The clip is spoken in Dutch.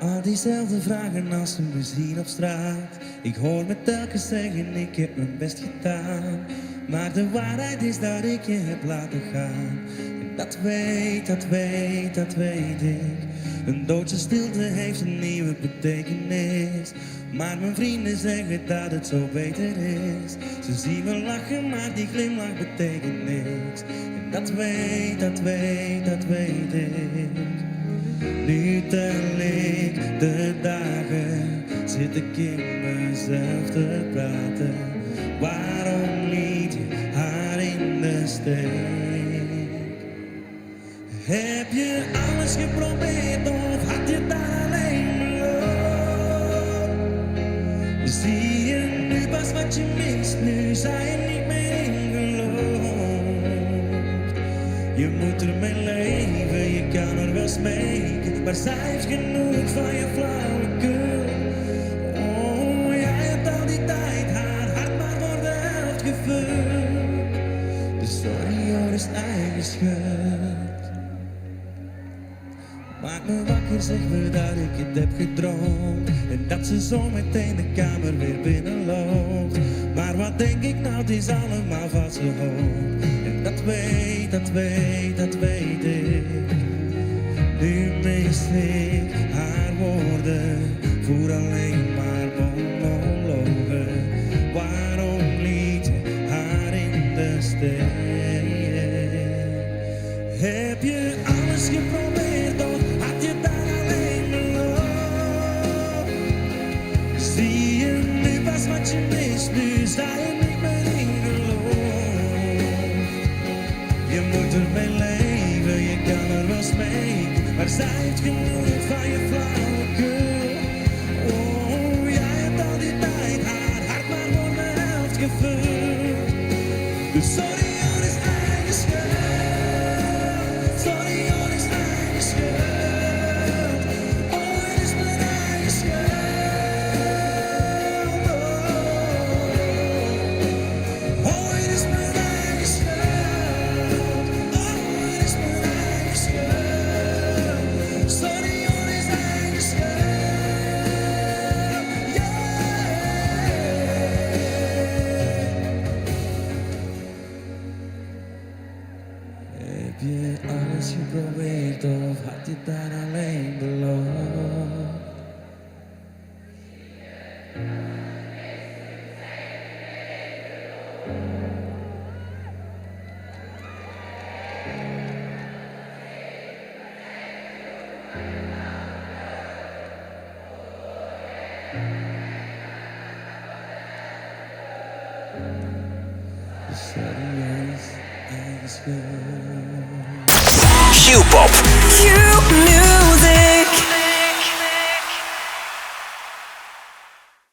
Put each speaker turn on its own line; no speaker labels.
Al diezelfde vragen als we zien op straat. Ik hoor me telkens zeggen, ik heb mijn best gedaan. Maar de waarheid is dat ik je heb laten gaan. En dat weet ik. Een doodse stilte heeft een nieuwe betekenis. Maar mijn vrienden zeggen dat het zo beter is. Ze zien me lachen, maar die glimlach betekent niks. En dat weet ik. Nu tel ik de dagen, zit ik in mezelf te praten. Waarom liet je haar in de steek? Heb je alles geprobeerd of had je daar alleen beloofd? Zie je nu pas wat je mist, nu zij je niet meer in gelooft. Je moet ermee leven, je kan er wel smeken, maar zij heeft genoeg van je flauwekul. Oh, jij hebt al die tijd haar hart maar voor de helft gevuld. Dus sorry hoor, is eigen schuld. Maak me wakker, zeg me dat ik het heb gedroomd. En dat ze zo meteen de kamer weer binnenloopt. Maar wat denk ik nou, het is allemaal valse hoop. En dat weet ik. Nu mis ik haar woorden, voer alleen maar monologen. Waarom liet je haar in de steek? Heb je alles geprobeerd of had je daar alleen beloofd? Zie je nu pas wat je mist, nu sta je niet meer in geloof. Je moet ermee leven, je kan er wel smeken, maar zij heeft genoeg van je flauwekul. Oh, jij hebt al die tijd haar hart maar voor de helft gevuld. Dus sorry, hoor, is eigen schuld. Sorry, hoor, is eigen schuld. Oh, het is mijn eigen schuld. Oh, het is mijn eigen schuld. Oh, het is mijn eigen schuld. Sorry, hoor, is eigen schuld. Heb je alles geprobeerd of had je daar alleen beloofd? Sorry, is eigen schuld.
Q-pop.